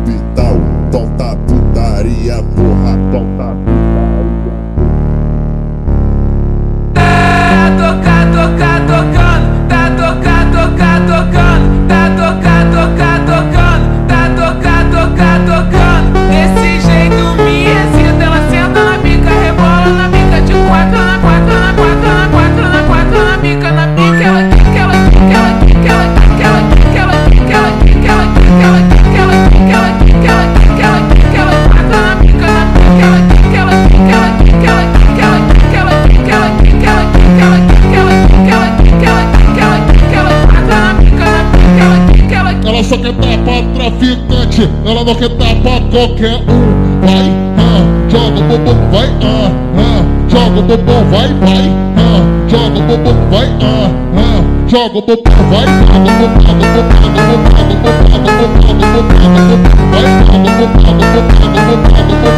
capital. Solta putaria, porra, solta putaria. Tá tocando, tá tocando, desse jeito me excita, ela senta na pica, rebola na pica, de quatro na quatro, na quatro, na quatro, na quatro, na pica, ela quica, ela quica, ela quica, ela quica, ela quica, ela quica, ela quica, ela quica, ela quica, ela quica, ela quica, ela quica, ela quica, ela quatro na pica, na pica, ela quica, ela quica, ela quica, ela quica, ela quica, ela quica, ela quica, ela quica, ela quica, ela quica, ela quica, ela quica, ela quica, ela quatro na pica, na pica, ela quica, ela quica. Ela só quer dar pra traficante, ela não quer dar pra qualquer um. Vai, joga o bumbum, vai, joga o bumbum, vai, joga o bumbum, vai, joga o bumbum, vai, joga o bumbum, vai, joga o bumbum, vai,